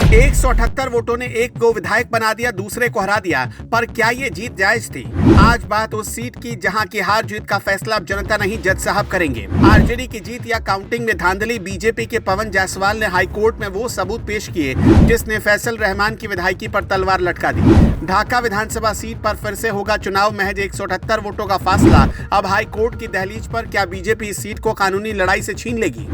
178 वोटों ने एक को विधायक बना दिया, दूसरे को हरा दिया। पर क्या ये जीत जायज थी? आज बात उस सीट की जहां की हार जीत का फैसला अब जनता नहीं जज साहब करेंगे। आरजेडी की जीत या काउंटिंग में धांधली। बीजेपी के पवन जायसवाल ने हाईकोर्ट में वो सबूत पेश किए जिसने फैसल रहमान की विधायकी पर तलवार लटका दी। ढाका विधानसभा सीट पर फिर से होगा चुनाव। महज 178 वोटों का फासला अब हाईकोर्ट की दहलीज पर। क्या बीजेपी इस सीट को कानूनी लड़ाई से छीन लेगी?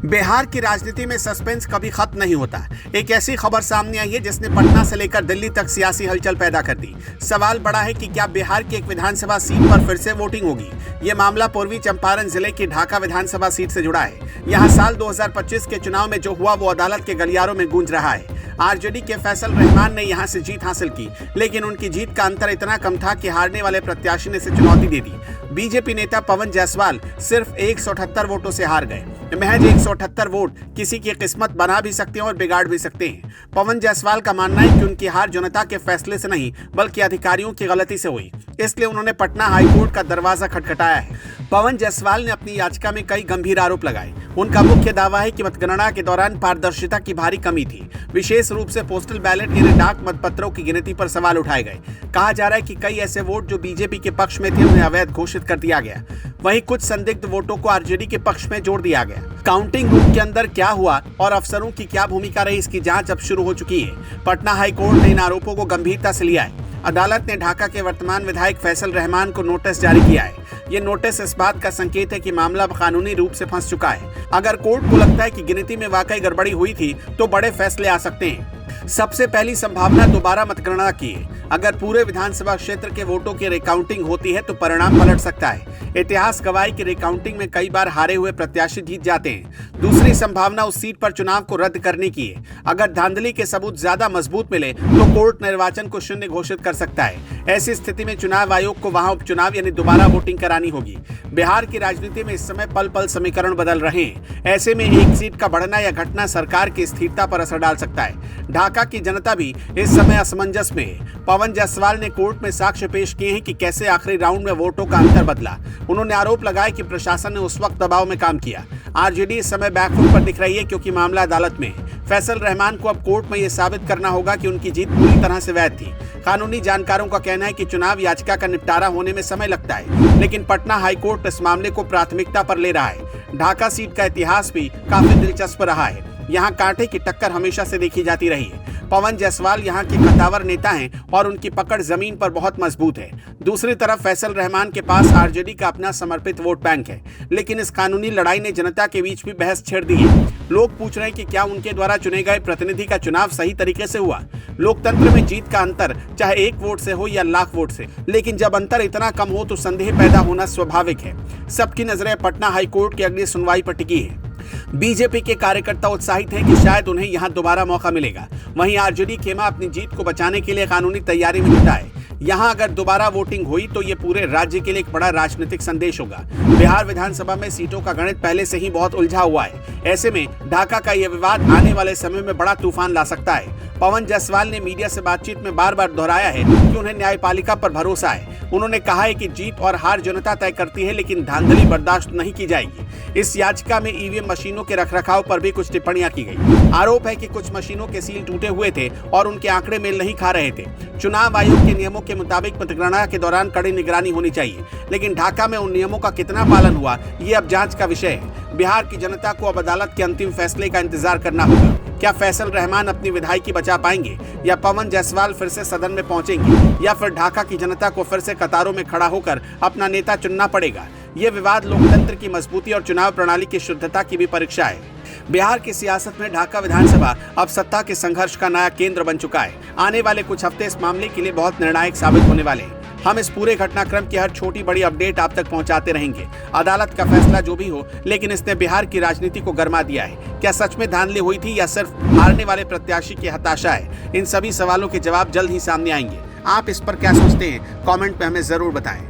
बिहार की राजनीति में सस्पेंस कभी खत्म नहीं होता। एक ऐसी खबर सामने आई है जिसने पटना से लेकर दिल्ली तक सियासी हलचल पैदा कर दी। सवाल बड़ा है कि क्या बिहार की एक विधानसभा सीट पर फिर से वोटिंग होगी? ये मामला पूर्वी चंपारण जिले की ढाका विधानसभा सीट से जुड़ा है। यहाँ साल 2025 के चुनाव में जो हुआ वो अदालत के गलियारों में गूंज रहा है। आरजेडी के फैसल रहमान ने यहाँ से जीत हासिल की, लेकिन उनकी जीत का अंतर इतना कम था कि हारने वाले प्रत्याशी ने इसे चुनौती दे दी। बीजेपी नेता पवन जायसवाल सिर्फ 178 वोटों से हार गए। महज 178 वोट किसी की किस्मत बना भी सकते हैं और बिगाड़ भी सकते हैं। पवन जायसवाल का मानना है कि उनकी हार जनता के फैसले से नहीं बल्कि अधिकारियों की गलती से हुई, इसलिए उन्होंने पटना हाईकोर्ट का दरवाजा खटखटाया है। पवन जायसवाल ने अपनी याचिका में कई गंभीर आरोप लगाए। उनका मुख्य दावा है कि मतगणना के दौरान पारदर्शिता की भारी कमी थी। विशेष रूप से पोस्टल बैलेट यानी डाक मतपत्रों की गिनती पर सवाल उठाए गए। कहा जा रहा है कि कई ऐसे वोट जो बीजेपी के पक्ष में थे उन्हें अवैध घोषित कर दिया गया। वहीं कुछ संदिग्ध वोटों को आरजेडी के पक्ष में जोड़ दिया गया। काउंटिंग रूम के अंदर क्या हुआ और अफसरों की क्या भूमिका रही, इसकी जांच अब शुरू हो चुकी है। पटना हाईकोर्ट ने इन आरोपों को गंभीरता से लिया है। अदालत ने ढाका के वर्तमान विधायक फैसल रहमान को नोटिस जारी किया है। ये नोटिस इस बात का संकेत है कि मामला कानूनी रूप से फंस चुका है। अगर कोर्ट को लगता है कि गिनती में वाकई गड़बड़ी हुई थी तो बड़े फैसले आ सकते हैं। सबसे पहली संभावना दोबारा मतगणना की है। अगर पूरे विधानसभा क्षेत्र के वोटों की रिकाउंटिंग होती है तो परिणाम पलट सकता है। इतिहास गवाही की रिकाउंटिंग में कई बार हारे हुए प्रत्याशी जीत जाते हैं। दूसरी संभावना उस सीट पर चुनाव को रद्द करने की है। अगर धांधली के सबूत ज्यादा मजबूत मिले तो कोर्ट निर्वाचन को शून्य घोषित कर सकता है। ऐसी स्थिति में चुनाव आयोग को वहां उपचुनाव यानी दोबारा वोटिंग करानी होगी। बिहार की राजनीति में इस समय पल पल समीकरण बदल रहे हैं। ऐसे में एक सीट का बढ़ना या घटना सरकार की स्थिरता पर असर डाल सकता है। ढाका की जनता भी इस समय असमंजस में है। पवन जायसवाल ने कोर्ट में साक्ष्य पेश किए हैं कि कैसे आखिरी राउंड में वोटों का अंतर बदला। उन्होंने आरोप लगाया कि प्रशासन ने उस वक्त दबाव में काम किया। आरजेडी इस समय बैकफुट पर दिख रही है क्योंकि मामला अदालत में है। फैसल रहमान को अब कोर्ट में यह साबित करना होगा कि उनकी जीत पूरी तरह से वैध थी। कानूनी जानकारों का कहना है कि चुनाव याचिका का निपटारा होने में समय लगता है, लेकिन पटना हाईकोर्ट इस मामले को प्राथमिकता पर ले रहा है। ढाका सीट का इतिहास भी काफी दिलचस्प रहा है। यहाँ कांटे की टक्कर हमेशा से देखी जाती रही है। पवन जायसवाल यहाँ के कद्दावर नेता हैं और उनकी पकड़ जमीन पर बहुत मजबूत है। दूसरी तरफ फैसल रहमान के पास आरजेडी का अपना समर्पित वोट बैंक है, लेकिन इस कानूनी लड़ाई ने जनता के बीच भी बहस छेड़ दी है। लोग पूछ रहे हैं कि क्या उनके द्वारा चुने गए प्रतिनिधि का चुनाव सही तरीके से हुआ। लोकतंत्र में जीत का अंतर चाहे 1 वोट से हो या लाख वोट से, लेकिन जब अंतर इतना कम हो तो संदेह पैदा होना स्वाभाविक है। सबकी नजरें पटना हाईकोर्ट की अगली सुनवाई पर टिकी है। बीजेपी के कार्यकर्ता उत्साहित हैं कि शायद उन्हें यहां दोबारा मौका मिलेगा। वहीं आरजेडी खेमा अपनी जीत को बचाने के लिए कानूनी तैयारी में जुटा है। यहां अगर दोबारा वोटिंग हुई तो ये पूरे राज्य के लिए एक बड़ा राजनीतिक संदेश होगा। बिहार विधानसभा में सीटों का गणित पहले से ही बहुत उलझा हुआ है। ऐसे में ढाका का यह विवाद आने वाले समय में बड़ा तूफान ला सकता है। पवन जायसवाल ने मीडिया से बातचीत में बार बार दोहराया है कि उन्हें न्यायपालिका पर भरोसा है। उन्होंने कहा है कि जीत और हार जनता तय करती है, लेकिन धांधली बर्दाश्त नहीं की जाएगी। इस याचिका में ईवीएम मशीनों के रखरखाव पर भी कुछ टिप्पणियां की गई। आरोप है कि कुछ मशीनों के सील टूटे हुए थे और उनके आंकड़े मेल नहीं खा रहे थे। चुनाव आयोग के नियमों के मुताबिक मतगणना के दौरान कड़ी निगरानी होनी चाहिए, लेकिन ढाका में उन नियमों का कितना पालन हुआ ये अब जांच का विषय है। बिहार की जनता को अब अदालत के अंतिम फैसले का इंतजार करना होगा। क्या फैसल रहमान अपनी विधायकी बचा पाएंगे या पवन जायसवाल फिर से सदन में पहुंचेंगे, या फिर ढाका की जनता को फिर से कतारों में खड़ा होकर अपना नेता चुनना पड़ेगा। ये विवाद लोकतंत्र की मजबूती और चुनाव प्रणाली की शुद्धता की भी परीक्षा है। बिहार की सियासत में ढाका विधानसभा अब सत्ता के संघर्ष का नया केंद्र बन चुका है। आने वाले कुछ हफ्ते इस मामले के लिए बहुत निर्णायक साबित होने वाले हैं। हम इस पूरे घटनाक्रम की हर छोटी बड़ी अपडेट आप तक पहुंचाते रहेंगे। अदालत का फैसला जो भी हो, लेकिन इसने बिहार की राजनीति को गरमा दिया है। क्या सच में धांधली हुई थी या सिर्फ हारने वाले प्रत्याशी की हताशा है? इन सभी सवालों के जवाब जल्द ही सामने आएंगे। आप इस पर क्या सोचते हैं? कमेंट में हमें जरूर बताएं।